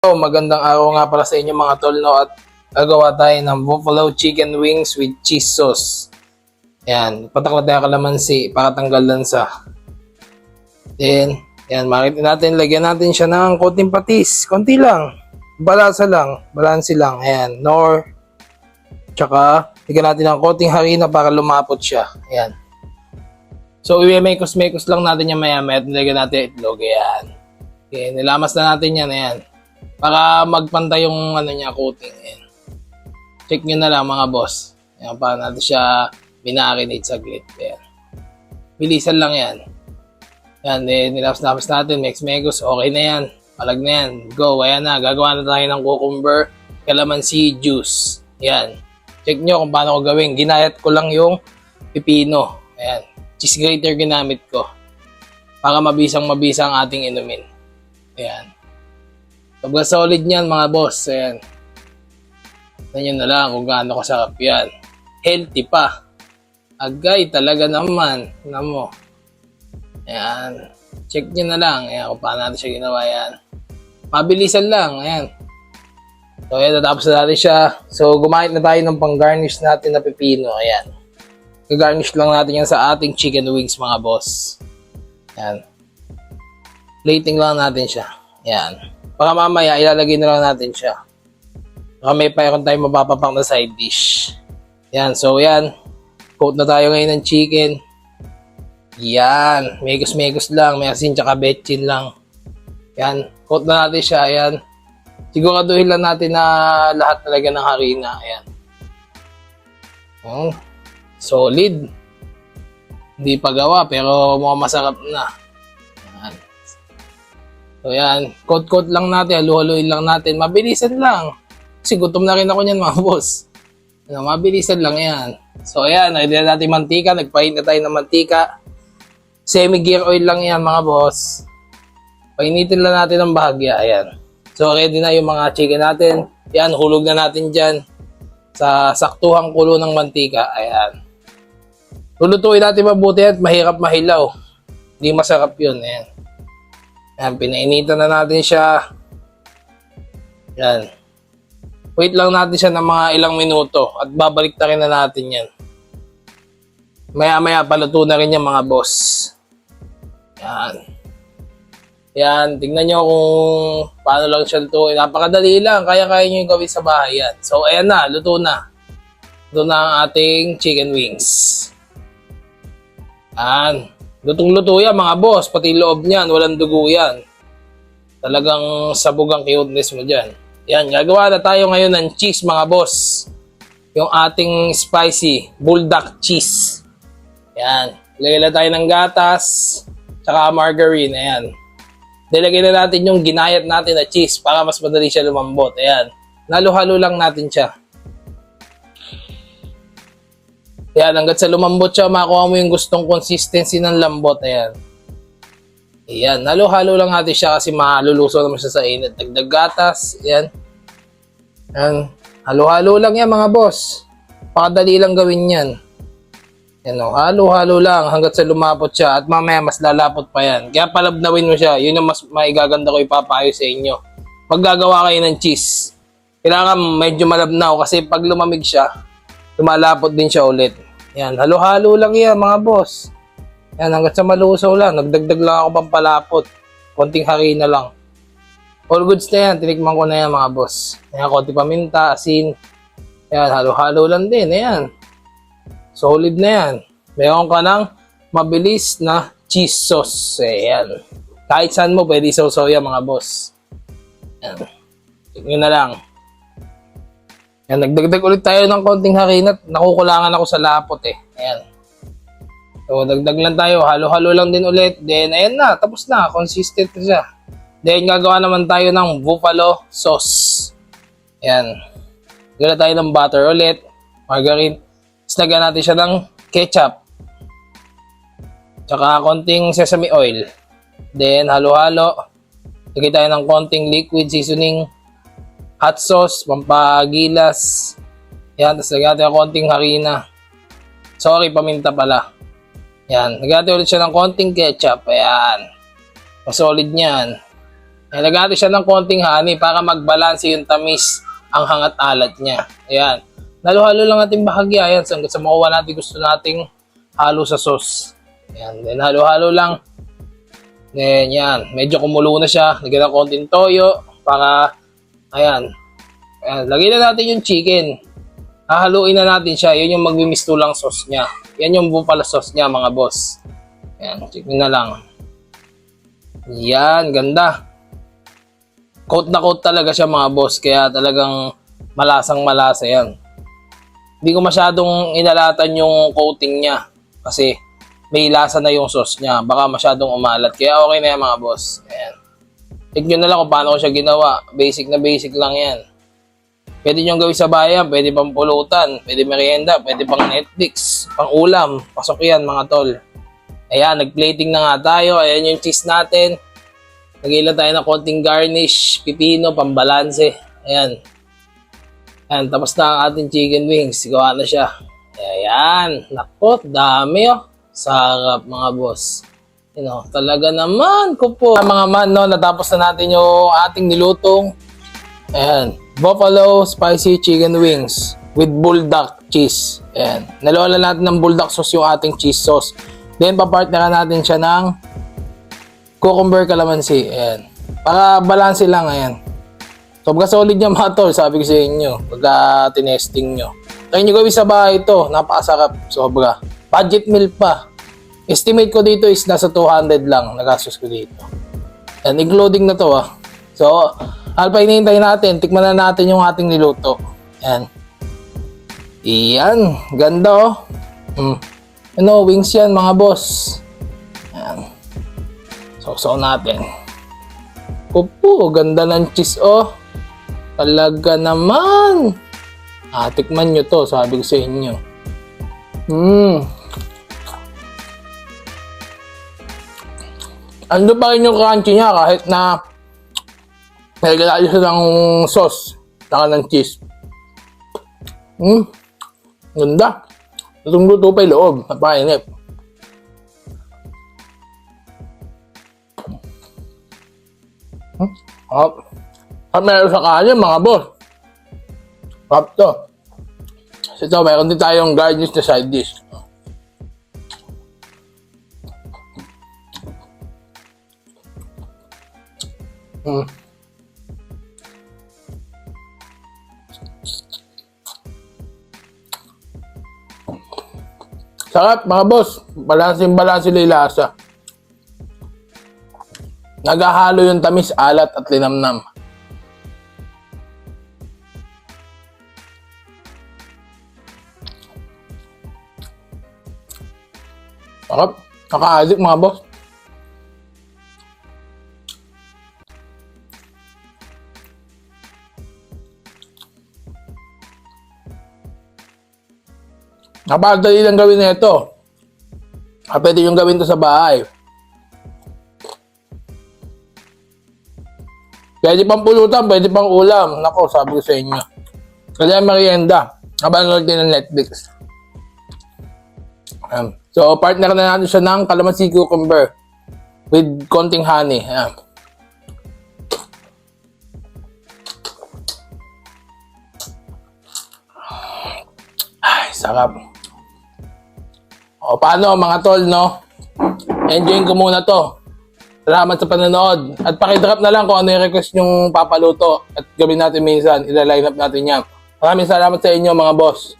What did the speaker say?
So, magandang araw nga para sa inyo mga tol, no? At gagawa tayo ng buffalo chicken wings with cheese sauce. Ayan, patakla tayo kalamansi para tanggal lansa. Then, ayan, makikita natin, lagyan natin siya ng konting patis. Konti lang. Balanse lang. Ayan, nor. Tsaka, lagyan natin ng konting harina para lumapot siya. Ayan. So, i-mekos-mekos lang natin yan maya-maya at nilagyan natin itlog. Ayan. Okay, nilamas na natin yan. Ayan. Para magpantay yung niya, coating. Ayan. Check nyo na lang mga boss. Ayan, para natin siya binarinate saglit. Ayan. Bilisan lang yan. Ayan, nilamas natin. Mekos. Okay na yan. Palag na yan. Go. Ayan na. Gagawa na tayo ng cucumber calamansi juice. Ayan. Check nyo kung paano ko gawin. Ginayat ko lang yung pipino. Ayan. Cheese grater ginamit ko. Para mabisang-mabisa ang ating inumin. Ayan. Sobrang solid niyan mga boss. Ayan. Tignan nyo na lang kung gaano kasarap yan. Healthy pa. Agay talaga naman. Tignan mo. Ayan. Check nyo na lang. Ayan kung paano natin siya ginawa yan. Mabilisan lang. Ayan. So ayan, natapos na natin siya. So gumamit na tayo ng pang-garnish natin na pipino. Ayan. Gagarnish lang natin yan sa ating chicken wings mga boss. Ayan. Plating lang natin siya. Ayan. Para mamaya, ilalagay na lang natin siya. Baka may payroon tayo mapapapak na side dish. Yan, so yan. Coat na tayo ngayon ng chicken. Yan. Megos lang. May asin tsaka betchin lang. Yan. Coat na natin siya. Yan. Siguraduhin lang natin na lahat talaga ng harina. Ayan. Solid. Hindi pa gawa pero mukhang masarap na. Yan. So yan, coat lang natin, halu-haluin lang natin. Mabilisan lang. Kasi gutom na rin ako niyan mga boss. Mabilisan lang yan. So ayan, nagdala natin mantika. Nagpahin na tayo ng mantika. Semi-gear oil lang yan mga boss. Painitin lang natin ng bahagya. Ayan. So ready na yung mga chicken natin. Yan, hulog na natin dyan. Sa saktuhang kulo ng mantika. Ayan. Lulutuin natin mabuti at mahirap mahilaw. Hindi masarap yun. Ayan. Yan, pinainitan na natin siya. Yan. Wait lang natin siya ng mga ilang minuto at babalik na rin na natin yan. Maya-maya paluto na rin yan mga boss. Yan. Yan, tingnan nyo kung paano lang siya lutuin. Napakadali lang, kaya-kaya nyo yung gawin sa bahay yan. So, ayan na, luto na. Luto na ang ating chicken wings. Yan. Lutong-luto yan mga boss, pati loob niyan, walang dugo yan. Talagang sabog ang cuteness mo dyan. Yan, gagawa na tayo ngayon ng cheese mga boss. Yung ating spicy bulldog cheese. Yan, lagay na tayo ng gatas, tsaka margarine, ayan. Nilagay na natin yung ginayat natin na cheese para mas madali siya lumambot, ayan. Halo-halo lang natin siya. Ayan, hanggat sa lumambot siya, makuha mo yung gustong consistency ng lambot. Ayan. Ayan, halo-halo lang natin siya kasi maluluso naman siya sa init. Dagdag gatas. Ayan. Ayan. Halo-halo lang yan mga boss. Pakadali lang gawin yan. Ayan o, halo-halo lang hanggat sa lumapot siya at mamaya mas lalapot pa yan. Kaya palabnawin mo siya. Yun ang mas maigaganda ko ipapayo sa inyo. Pag gagawa kayo ng cheese, kailangan medyo malabnaw kasi pag lumamig siya, lumalapot din siya ulit. Yan, halo-halo lang yan mga boss. Yan, hanggat sa malusaw lang. Nagdagdag lang ako pampalapot. Konting harina lang. All goods na yan. Tinikman ko na yan mga boss. Yan, konting paminta, asin. Yan, halo-halo lang din. Yan. Solid na yan. Mayroon ka ng mabilis na cheese sauce. Yan. Kahit saan mo pwede sausaw yan mga boss. Yan. Tignan na lang. Yan, nagdagdag ulit tayo ng konting harina. Nakukulangan ako sa lapot eh. Ayan. So, dagdag lang tayo. Halo-halo lang din ulit. Then, ayan na. Tapos na. Consistent na siya. Then, gagawa naman tayo ng buffalo sauce. Ayan. Gala tayo ng butter ulit. Margarine. Tapos, lagyan natin siya ng ketchup. Tsaka konting sesame oil. Then, halo-halo. Lagyan tayo ng konting liquid seasoning. Hot sauce, pampagilas. Yan, tapos lagyan natin ng konting harina. Sorry, paminta pala. Yan, lagyan natin ulit siya ng konting ketchup. Ayan. Solid niyan. Ayan, nag-add siya ng konting honey para magbalanse yung tamis ang hangat alat niya. Ayan. Nalo-halo lang natin bahagya. Ayan, sa makuha natin gusto nating halo sa sauce. Ayan, then halo-halo lang. Then yan, medyo kumulo na siya. Lagyan ng konting toyo para, ayan. Ayan, lagyan na natin yung chicken. Hahaluin na natin siya. Yun yung magmimistulang sauce niya. Yan yung buffalo sauce niya, mga boss. Ayan, chicken na lang. Yan, ganda. Coat na coat talaga siya, mga boss. Kaya talagang malasang malasa yan. Hindi ko masyadong inalatan yung coating niya. Kasi may lasa na yung sauce niya. Baka masyadong umalat. Kaya okay na yan, mga boss. Ayan. Check nyo na lang kung paano ko siya ginawa. Basic na basic lang yan. Pwede nyo gawin sa bayan. Pwede pang pulutan. Pwede merienda. Pwede pang Netflix. Pang ulam. Pasok yan, mga tol. Ayan, nag-plating na nga tayo. Ayan yung cheese natin. Nag-ilan tayo ng konting garnish, pipino, pambalanse. Ayan. Ayan, tapos na ang ating chicken wings. Gawa na siya. Ayan. Naku, dami oh. Sarap, mga boss. You know, talaga naman ko po. Mga man, no, natapos na natin yung ating nilutong. Ayan. Buffalo spicy chicken wings with bulldog cheese. Ayan. Nalola natin ng bulldog sauce yung ating cheese sauce. Then, papartneran natin siya ng cucumber calamansi. Ayan. Para balanse lang. Ayan. Sobra solid niya, mga tol. Sabi ko sa inyo. Pagka tinesting nyo. Try nyo gawin sa bahay ito. Napakasarap. Sobra. Budget meal pa. Estimate ko dito is nasa 200 lang. Nagastos ko dito. Ayan. Including na to ah. So, alpa hinihintay natin. Tikman na natin yung ating niluto. Ayan. Iyan. Ganda oh. Ano, wings yan, mga boss. Ayan. So natin. Opo, ganda ng cheese oh. Talaga naman. Tikman nyo to, sabi ko sa inyo. Ano pa rin yung crunchy niya kahit na naglalagay siya ng sauce saka ng cheese. Ganda. Lutong-luto pa yung loob. Napainip. At meron sa kanya, mga boss. Sarap to. So ito, mayroon din tayong garnish na side dish. Sarap, mga boss. Balansin yung lasa. Naghahalo yung tamis, alat at linamnam. Sarap. Nakaadik, mga boss. Napakadali lang gawin na ito. Pwede yung gawin to sa bahay. Pwede pang pulutan, pwede pang ulam. Nako, sabi ko sa inyo. Kaya merienda. Habang nanonood din ng Netflix. So, partner na natin siya ng calamansi cucumber with konting honey. Ay, sarap. O, paano mga tol, no? Enjoyin ko muna to. Salamat sa panonood. At pakidrop na lang kung ano yung request yung papaluto. At gawin natin minsan. Ila-line up natin yan. Maraming salamat sa inyo, mga boss.